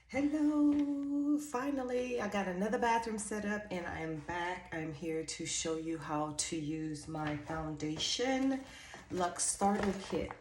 Hello, finally I got another bathroom set up and I am back. I'm here to show you how to use my foundation Luxe starter kit.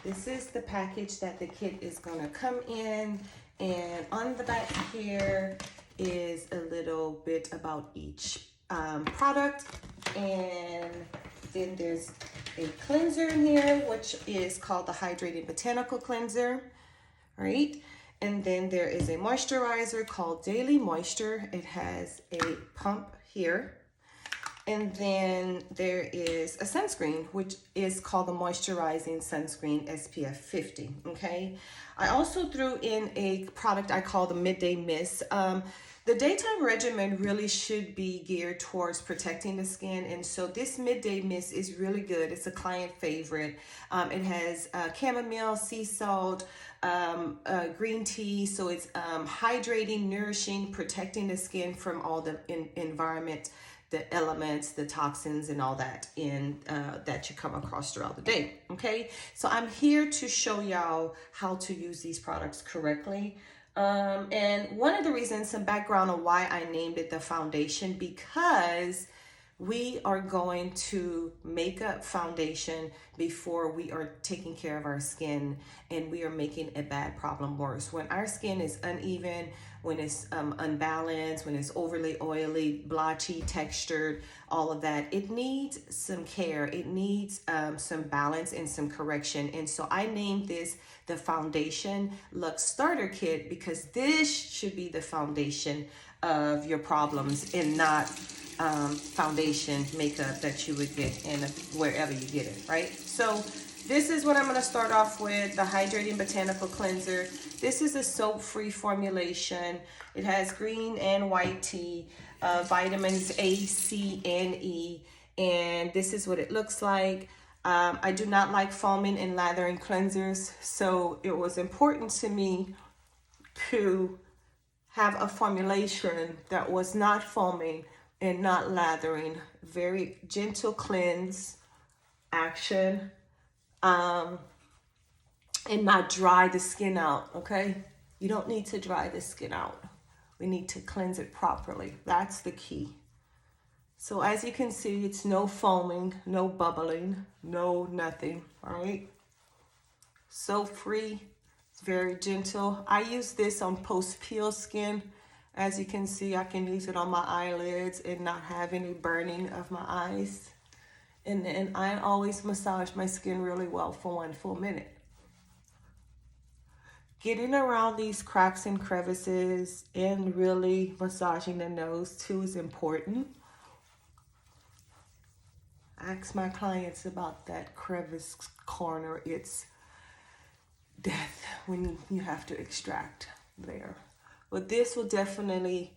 This is the package that the kit is gonna come in, and on the back here is a little bit about each product, and then there's a cleanser in here which is called the Hydrating Botanical Cleanser, right? And then there is a moisturizer called Daily Moisture. It has a pump here. And then there is a sunscreen, which is called the Moisturizing Sunscreen SPF 50, okay? I also threw in a product I call the Midday Mist. The daytime regimen really should be geared towards protecting the skin, and so this Midday Mist is really good. It's a client favorite. It has chamomile, sea salt, green tea, so it's hydrating, nourishing, protecting the skin from all the environment, the elements, the toxins, and all that that you come across throughout the day. Okay, so I'm here to show y'all how to use these products correctly. And one of the reasons, some background on why I named it the foundation, because we are going to make up foundation before we are taking care of our skin, and we are making a bad problem worse. When our skin is uneven, when it's unbalanced, when it's overly oily, blotchy, textured, all of that, it needs some care. It needs some balance and some correction. And so I named this the Foundation Luxe Starter Kit, because this should be the foundation of your problems, and not foundation makeup that you would get in wherever you get it, right? So this is what I'm going to start off with, the Hydrating Botanical Cleanser. This is a soap-free formulation. It has green and white tea, vitamins A, C, and E, and this is what it looks like. I do not like foaming and lathering cleansers, so it was important to me to have a formulation that was not foaming and not lathering. Very gentle cleanse action, and not dry the skin out, okay? You don't need to dry the skin out. We need to cleanse it properly. That's the key. So as you can see, it's no foaming, no bubbling, no nothing, all right? Soap free, it's very gentle. I use this on post-peel skin. As you can see, I can use it on my eyelids and not have any burning of my eyes. And I always massage my skin really well for 1 full minute. Getting around these cracks and crevices and really massaging the nose too is important. I ask my clients about that crevice corner. It's death when you have to extract there. But this will definitely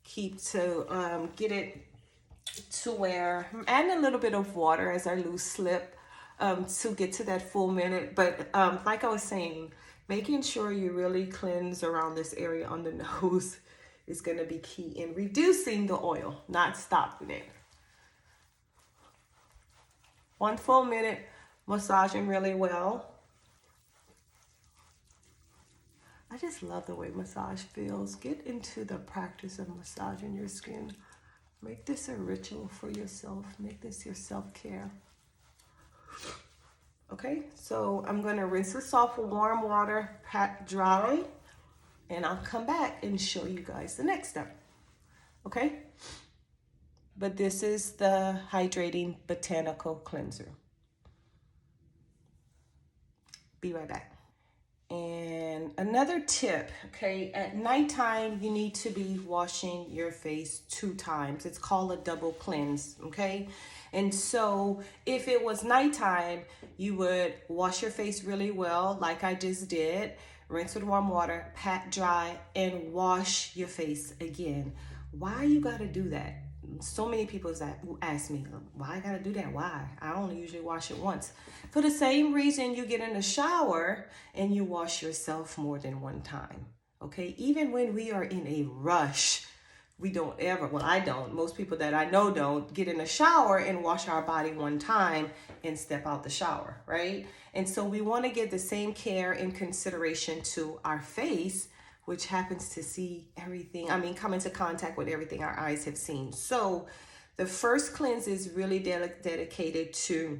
keep to get it to where I'm adding a little bit of water as I lose slip to get to that full minute. But like I was saying, making sure you really cleanse around this area on the nose is going to be key in reducing the oil, not stopping it. 1 full minute, massaging really well. I just love the way massage feels. Get into the practice of massaging your skin. Make this a ritual for yourself. Make this your self-care. Okay, so I'm going to rinse this off with warm water, pat dry, and I'll come back and show you guys the next step. Okay? But this is the Hydrating Botanical Cleanser. Be right back. And another tip, okay, at nighttime, you need to be washing your face 2 times. It's called a double cleanse, okay? And so if it was nighttime, you would wash your face really well, like I just did, rinse with warm water, pat dry, and wash your face again. Why you gotta do that? So many people ask me, why I gotta do that? Why? I only usually wash it once. For the same reason you get in the shower and you wash yourself more than 1 time, okay? Even when we are in a rush, we don't ever, well, I don't, most people that I know don't get in the shower and wash our body 1 time and step out the shower, right? And so we wanna give the same care and consideration to our face which happens to see everything. I mean, come into contact with everything our eyes have seen. So the first cleanse is really dedicated to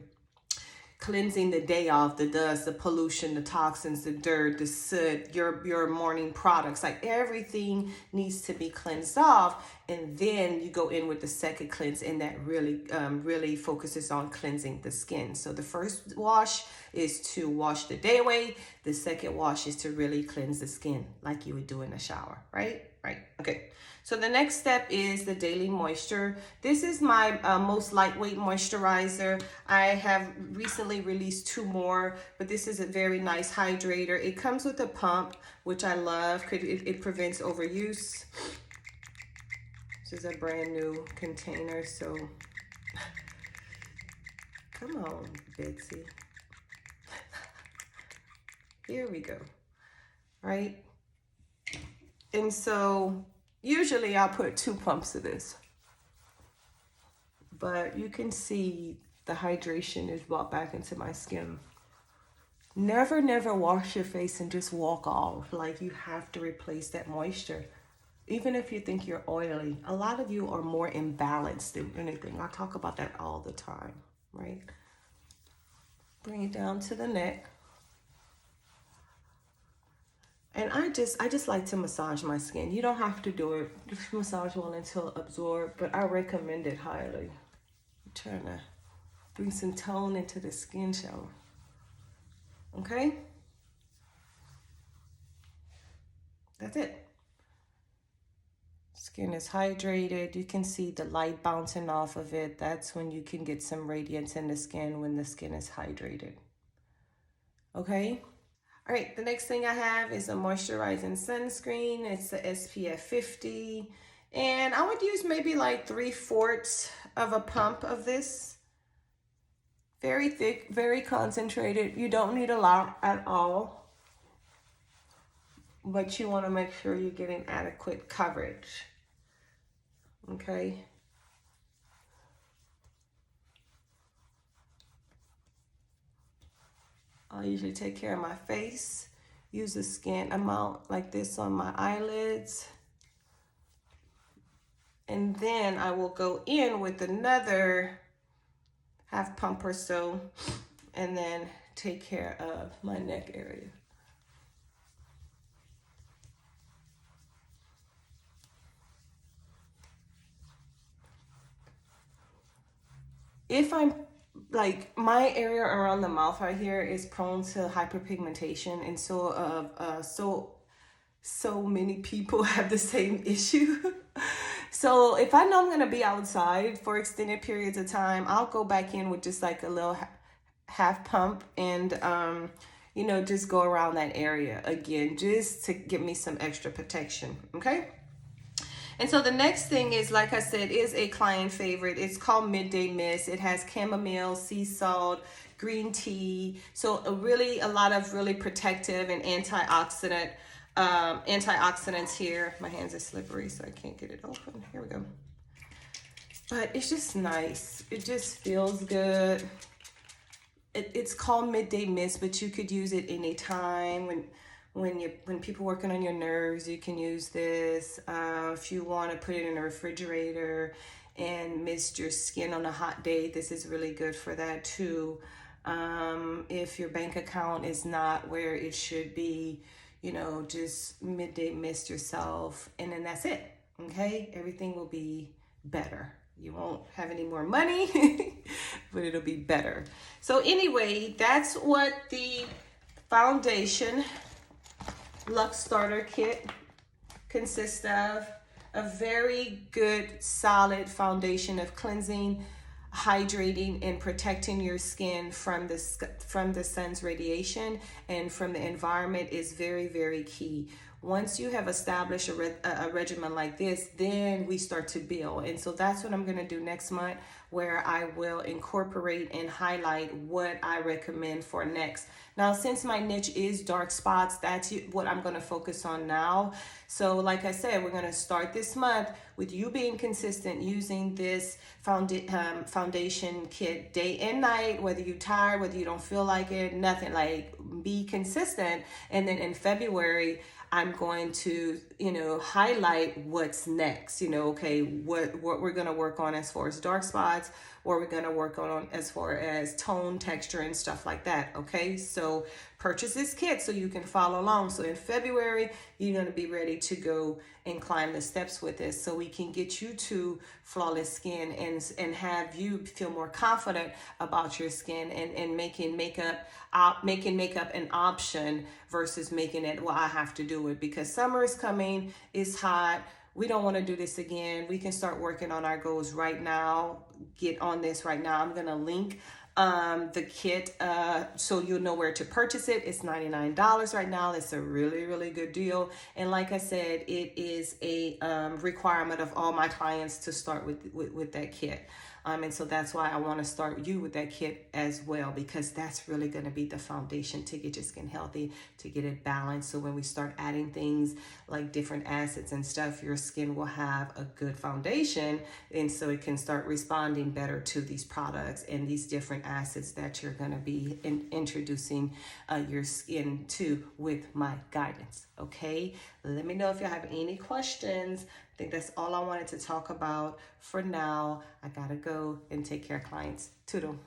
cleansing the day off, the dust, the pollution, the toxins, the dirt, the soot, your morning products. Like everything needs to be cleansed off. And then you go in with the second cleanse, and that really focuses on cleansing the skin. So the first wash is to wash the day away. The second wash is to really cleanse the skin like you would do in the shower, right? Right. Okay. So the next step is the daily moisture. This is my most lightweight moisturizer. I have recently released 2 more, but this is a very nice hydrator. It comes with a pump, which I love. It prevents overuse. This is a brand new container, so come on, Betsy. Here we go, right? And so usually I'll put 2 pumps of this, but you can see the hydration is brought back into my skin. Never wash your face and just walk off. Like, you have to replace that moisture. Even if you think you're oily, a lot of you are more imbalanced than anything. I talk about that all the time, right? Bring it down to the neck. And I just like to massage my skin. You don't have to do it. Just massage well until it absorbs, but I recommend it highly. I'm trying to bring some tone into the skin shower. Okay? That's it. Skin is hydrated. You can see the light bouncing off of it. That's when you can get some radiance in the skin, when the skin is hydrated. Okay? All right, the next thing I have is a moisturizing sunscreen. It's the SPF 50. And I would use maybe like 3/4 of a pump of this. Very thick, very concentrated. You don't need a lot at all, but you want to make sure you're getting adequate coverage. Okay. I usually take care of my face, use a scant amount like this on my eyelids. And then I will go in with another half pump or so, and then take care of my neck area. If I'm like, my area around the mouth right here is prone to hyperpigmentation, and so many people have the same issue. So if I know I'm gonna be outside for extended periods of time, I'll go back in with just like a little half pump, and you know, just go around that area again, just to give me some extra protection. Okay. And so the next thing is, like I said, is a client favorite. It's called Midday Mist. It has chamomile, sea salt, green tea. So a lot of really protective and antioxidants here. My hands are slippery, so I can't get it open. Here we go. But it's just nice. It just feels good. It's called Midday Mist, but you could use it anytime. When people working on your nerves, you can use this. If you want to put it in the refrigerator and mist your skin on a hot day, this is really good for that too. If your bank account is not where it should be, you know, just midday mist yourself, and then that's it. Okay, everything will be better. You won't have any more money, but it'll be better. So anyway, that's what the foundation Luxe Starter Kit consists of. A very good, solid foundation of cleansing, hydrating, and protecting your skin from the sun's radiation and from the environment is very, very key. Once you have established a regimen like this, then we start to build. And so that's what I'm going to do next month, where I will incorporate and highlight what I recommend for next. Now, since my niche is dark spots, that's what I'm going to focus on now. So like I said, we're going to start this month with you being consistent using this foundation kit day and night, whether you're tired, whether you don't feel like it, nothing, like be consistent. And then in February, I'm going to, highlight what's next, okay, what we're going to work on as far as dark spots, what we're going to work on as far as tone, texture, and stuff like that. Okay, so purchase this kit so you can follow along. So in February, you're going to be ready to go and climb the steps with this, so we can get you to flawless skin and have you feel more confident about your skin, and making makeup an option versus making it, well, I have to do it because summer is coming, it's hot, we don't want to do this again. We can start working on our goals right now. Get on this right now. I'm gonna link the kit so you'll know where to purchase it. It's $99 right now. It's a really, really good deal. And like I said, it is a requirement of all my clients to start with that kit. And so that's why I want to start you with that kit as well, because that's really going to be the foundation to get your skin healthy, to get it balanced. So when we start adding things like different acids and stuff, your skin will have a good foundation. And so it can start responding better to these products and these different acids that you're going to be introducing your skin to with my guidance. Okay, let me know if you have any questions. I think that's all I wanted to talk about for now. I gotta go and take care of clients. Toodle.